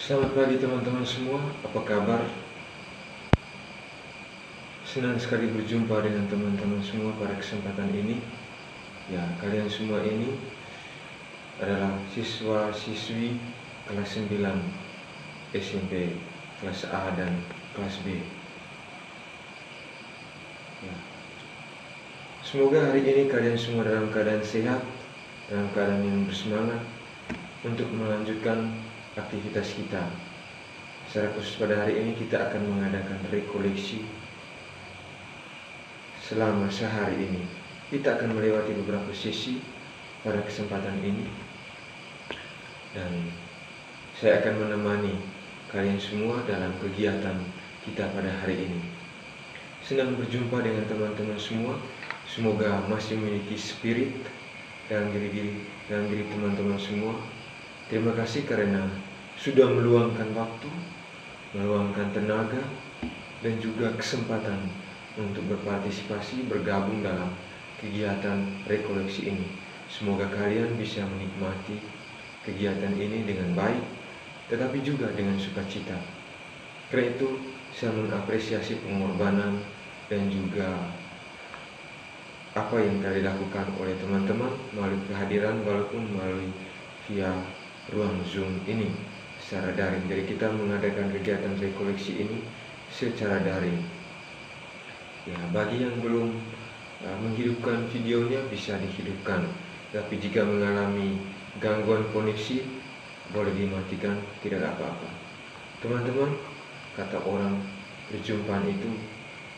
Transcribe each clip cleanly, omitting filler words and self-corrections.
Selamat pagi teman-teman semua, apa kabar? Senang sekali berjumpa dengan teman-teman semua pada kesempatan ini. Ya, kalian semua ini adalah siswa-siswi kelas 9 SMP, kelas A dan kelas B. Ya. Semoga hari ini kalian semua dalam keadaan sehat, dalam keadaan yang bersemangat untuk melanjutkan aktivitas kita. Secara khusus pada hari ini kita akan mengadakan rekoleksi selama sehari ini. Kita akan melewati beberapa sesi pada kesempatan ini, dan saya akan menemani kalian semua dalam kegiatan kita pada hari ini. Senang berjumpa dengan teman-teman semua. Semoga masih memiliki spirit dalam diri teman-teman semua. Terima kasih karena sudah meluangkan waktu, meluangkan tenaga, dan juga kesempatan untuk berpartisipasi, bergabung dalam kegiatan rekoleksi ini. Semoga kalian bisa menikmati kegiatan ini dengan baik, tetapi juga dengan sukacita. Karena itu, saya mengapresiasi pengorbanan dan juga apa yang telah dilakukan oleh teman-teman melalui kehadiran, walaupun melalui via ruang Zoom ini secara daring. Jadi kita mengadakan kegiatan rekoleksi ini secara daring. Ya, bagi yang belum menghidupkan videonya bisa dihidupkan, tapi jika mengalami gangguan koneksi boleh dimatikan, tidak apa-apa. Teman-teman, kata orang, perjumpaan itu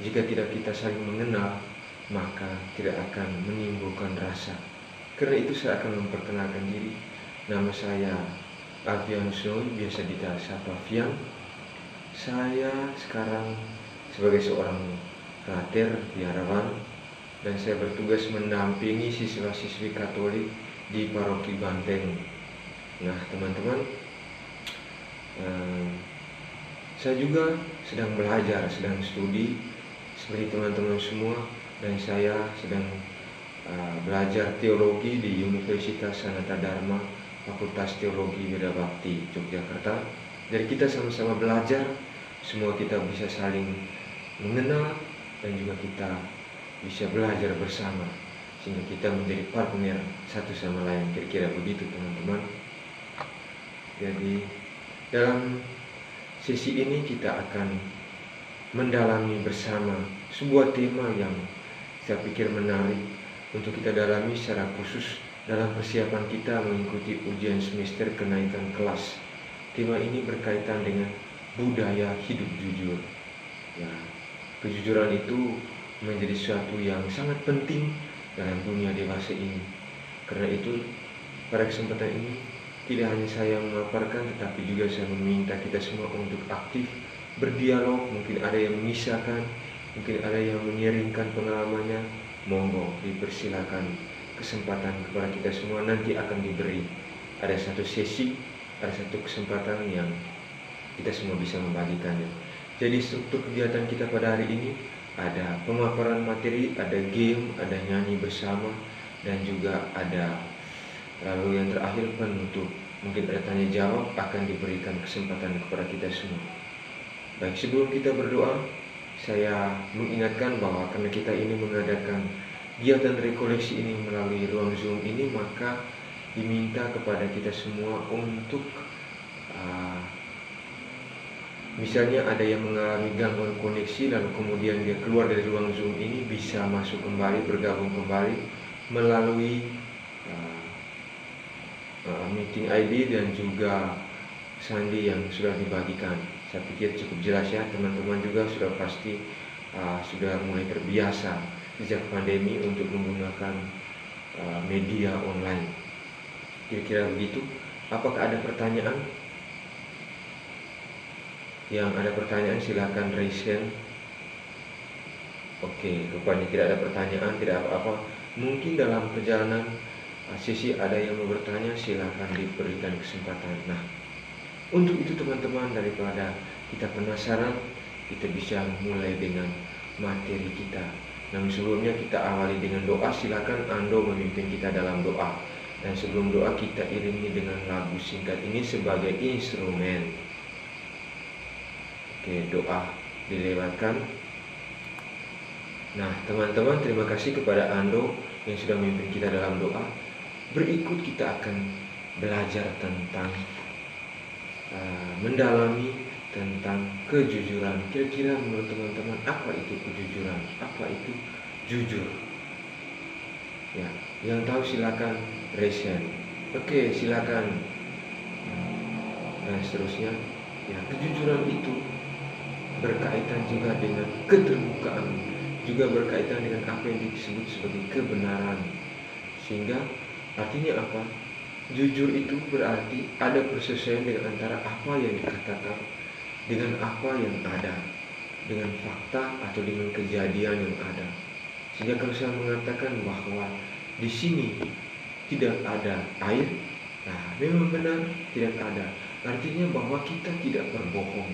jika tidak kita saling mengenal, maka tidak akan menimbulkan rasa. Karena itu saya akan memperkenalkan diri. Nama saya Alfianus Noy, biasa disapa Fian. Saya sekarang sebagai seorang frater biarawan, dan saya bertugas mendampingi siswa-siswi Katolik di Paroki Banteng. Nah teman-teman, saya juga sedang belajar, sedang studi seperti teman-teman semua, dan saya sedang belajar teologi di Universitas Sanata Dharma, Fakultas Teologi Weda Bakti, Yogyakarta. Jadi kita sama-sama belajar, semua kita bisa saling mengenal, dan juga kita bisa belajar bersama, sehingga kita menjadi partner satu sama lain. Kira-kira begitu teman-teman. Jadi dalam sesi ini kita akan mendalami bersama sebuah tema yang saya pikir menarik untuk kita dalami secara khusus dalam persiapan kita mengikuti ujian semester kenaikan kelas. Tema ini berkaitan dengan budaya hidup jujur. Ya, kejujuran itu menjadi sesuatu yang sangat penting dalam dunia dewasa ini. Karena itu, pada kesempatan ini tidak hanya saya memaparkan, tetapi juga saya meminta kita semua untuk aktif berdialog. Mungkin ada yang mengisahkan, mungkin ada yang menyiringkan pengalamannya. Monggo dipersilakan, kesempatan kepada kita semua nanti akan diberi. Ada satu sesi, ada satu kesempatan yang kita semua bisa membagikannya. Jadi struktur kegiatan kita pada hari ini ada pemaparan materi, ada game, ada nyanyi bersama, dan juga ada lalu yang terakhir penutup. Mungkin ada tanya jawab, akan diberikan kesempatan kepada kita semua. Baik, sebelum kita berdoa, saya mengingatkan bahwa karena kita ini mengadakan kegiatan rekoleksi ini melalui ruang Zoom ini, maka diminta kepada kita semua untuk misalnya ada yang mengalami gangguan koneksi lalu kemudian dia keluar dari ruang Zoom ini, bisa masuk kembali, bergabung kembali melalui meeting ID dan juga sandi yang sudah dibagikan. Saya pikir cukup jelas ya, teman-teman juga sudah pasti sudah mulai terbiasa sejak pandemi untuk menggunakan media online. Kira-kira begitu. Apakah ada pertanyaan? Yang ada pertanyaan silahkan raise hand. Oke, rupanya tidak ada pertanyaan, tidak apa-apa. Mungkin dalam perjalanan sesi ada yang mau bertanya, silahkan diberikan kesempatan. Nah, untuk itu teman-teman, daripada kita penasaran, kita bisa mulai dengan materi kita. Namun sebelumnya kita awali dengan doa. Silakan Ando memimpin kita dalam doa. Dan sebelum doa kita iringi dengan lagu singkat ini sebagai instrumen. Oke, doa dilewatkan. Nah, teman-teman, terima kasih kepada Ando yang sudah memimpin kita dalam doa. Berikut kita akan belajar tentang mendalami tentang kejujuran. Kira-kira menurut teman-teman, apa itu kejujuran? Apa itu jujur? Ya, yang tahu silakan raise hand. Oke, silakan. Dan seterusnya. Ya, kejujuran itu berkaitan juga dengan keterbukaan, juga berkaitan dengan apa yang disebut sebagai kebenaran. Sehingga artinya apa? Jujur itu berarti ada persesuaian dengan antara apa yang dikatakan dengan apa yang ada, dengan fakta atau dengan kejadian yang ada. Sehingga kalau saya mengatakan bahwa di sini tidak ada air, nah memang benar tidak ada. Artinya bahwa kita tidak berbohong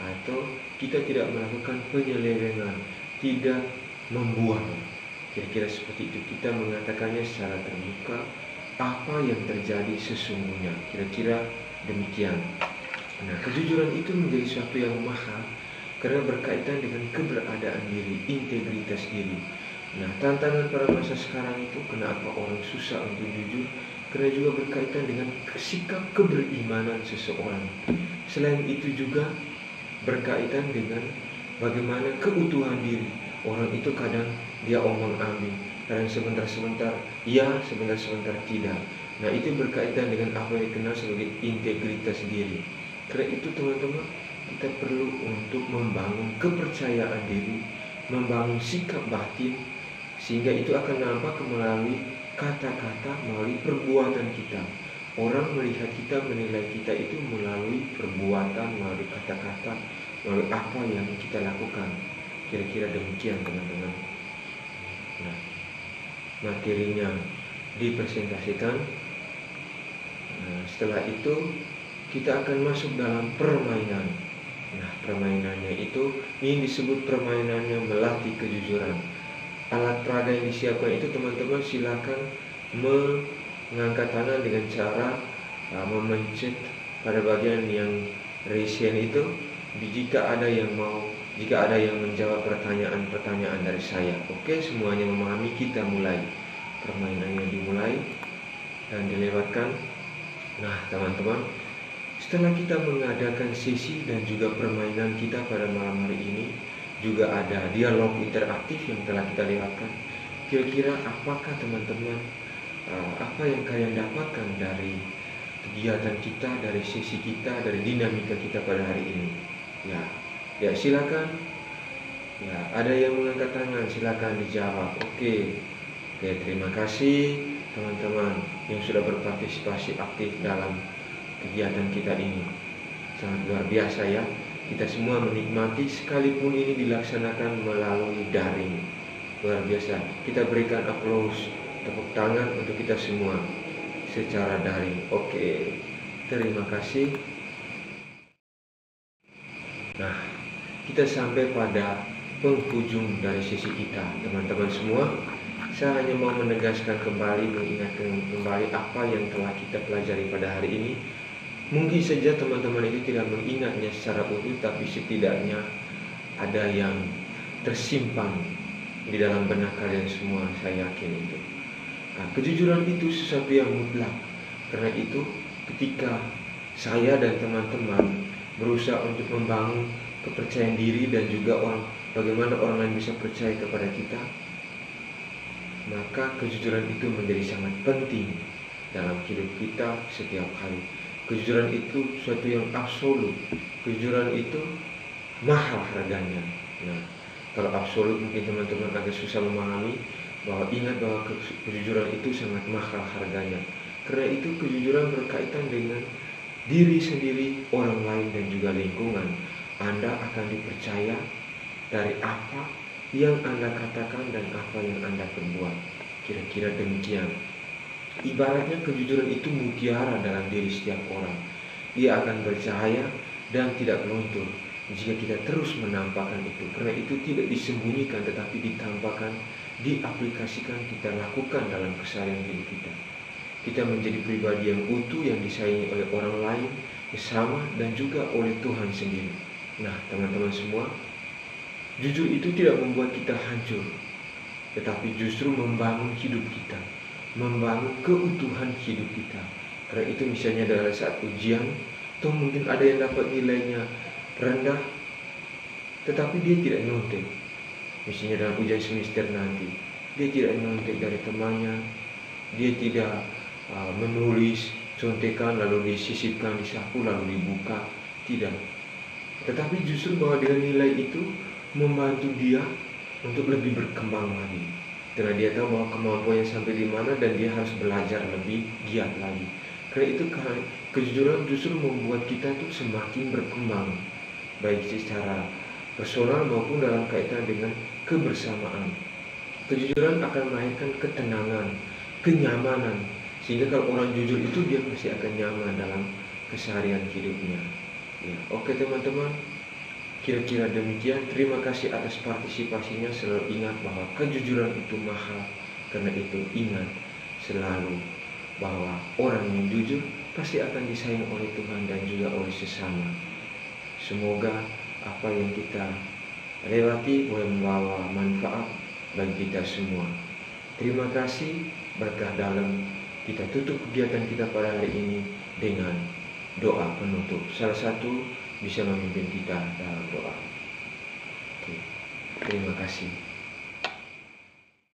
atau kita tidak melakukan penyelewengan, tidak membuang. Kira-kira seperti itu, kita mengatakannya secara terbuka apa yang terjadi sesungguhnya. Kira-kira demikian. Nah, kejujuran itu menjadi sesuatu yang mahal karena berkaitan dengan keberadaan diri, integritas diri. Nah, tantangan pada masa sekarang itu, kenapa orang susah untuk jujur? Karena juga berkaitan dengan sikap keberimanan seseorang. Selain itu juga berkaitan dengan bagaimana keutuhan diri. Orang itu kadang dia omong-ambing, kadang sebentar-sebentar ya, sebentar-sebentar tidak. Nah, itu berkaitan dengan apa yang dikenal sebagai integritas diri. Karena itu teman-teman, kita perlu untuk membangun kepercayaan diri, membangun sikap batin, sehingga itu akan nampak melalui kata-kata, melalui perbuatan kita. Orang melihat kita, menilai kita itu melalui perbuatan, melalui kata-kata, melalui apa yang kita lakukan. Kira-kira demikian teman-teman. Nah, materinya dipresentasikan. Nah, setelah itu kita akan masuk dalam permainan. Nah, permainannya itu ini disebut permainannya melatih kejujuran. Alat peraga yang disiapkan itu teman-teman silakan mengangkat tangan dengan cara memencet pada bagian yang raise hand itu. Jika ada yang menjawab pertanyaan-pertanyaan dari saya. Oke, semuanya memahami, kita mulai. Permainannya dimulai dan dilewatkan. Nah, teman-teman, setelah kita mengadakan sesi dan juga permainan kita pada malam hari ini, juga ada dialog interaktif yang telah kita lewatkan. Kira-kira apakah teman-teman, apa yang kalian dapatkan dari kegiatan kita, dari sesi kita, dari dinamika kita pada hari ini? Ya silakan. Ya, ada yang mengangkat tangan, silakan dijawab. Oke, terima kasih teman-teman yang sudah berpartisipasi aktif dalam kegiatan kita ini. Sangat luar biasa ya. Kita semua menikmati sekalipun ini dilaksanakan melalui daring. Luar biasa. Kita berikan aplaus, tepuk tangan untuk kita semua secara daring. Oke, terima kasih. Nah, kita sampai pada penghujung dari sesi kita, teman-teman semua. Saya hanya mau menegaskan kembali, mengingatkan kembali apa yang telah kita pelajari pada hari ini. Mungkin saja teman-teman itu tidak mengingatnya secara utuh, tapi setidaknya ada yang tersimpan di dalam benak kalian semua, saya yakin itu. Nah, kejujuran itu sesuatu yang mutlak. Karena itu ketika saya dan teman-teman berusaha untuk membangun kepercayaan diri dan juga bagaimana orang lain bisa percaya kepada kita, maka kejujuran itu menjadi sangat penting dalam hidup kita setiap hari. Kejujuran itu sesuatu yang absolut. Kejujuran itu mahal harganya. Nah, kalau absolut mungkin teman-teman agak susah memahami, bahwa ingat bahwa kejujuran itu sangat mahal harganya. Karena itu kejujuran berkaitan dengan diri sendiri, orang lain dan juga lingkungan. Anda akan dipercaya dari apa yang Anda katakan dan apa yang Anda perbuat. Kira-kira demikian. Ibaratnya kejujuran itu mutiara dalam diri setiap orang. Dia akan bercahaya dan tidak luntur jika kita terus menampakkan itu. Karena itu tidak disembunyikan tetapi ditampakkan, diaplikasikan, kita lakukan dalam keseharian hidup kita. Kita menjadi pribadi yang utuh, yang disayangi oleh orang lain, sesama dan juga oleh Tuhan sendiri. Nah, teman-teman semua, jujur itu tidak membuat kita hancur, tetapi justru membangun hidup kita, membangun keutuhan hidup kita. Karena itu misalnya dalam saat ujian, atau mungkin ada yang dapat nilainya rendah, tetapi dia tidak nyontek. Misalnya dalam ujian semester nanti, dia tidak nyontek dari temannya, dia tidak menulis contekan lalu disisipkan di saku lalu dibuka, tidak. Tetapi justru bahwa dengan nilai itu membantu dia untuk lebih berkembang lagi, karena dia tahu bahwa kemampuannya sampai di mana dan dia harus belajar lebih giat lagi. Karena itu kejujuran justru membuat kita tuh semakin berkembang, baik secara personal maupun dalam kaitan dengan kebersamaan. Kejujuran akan melahirkan ketenangan, kenyamanan, sehingga kalau orang jujur itu dia pasti akan nyaman dalam keseharian hidupnya. Ya, oke teman-teman, kira-kira demikian. Terima kasih atas partisipasinya. Selalu ingat bahwa kejujuran itu mahal. Karena itu ingat selalu bahwa orang yang jujur pasti akan disayang oleh Tuhan dan juga oleh sesama. Semoga apa yang kita lewati boleh membawa manfaat bagi kita semua. Terima kasih. Berkah dalam. Kita tutup kegiatan kita pada hari ini dengan doa penutup. Salah satu bisa memimpin kita dalam doa. Oke. Terima kasih.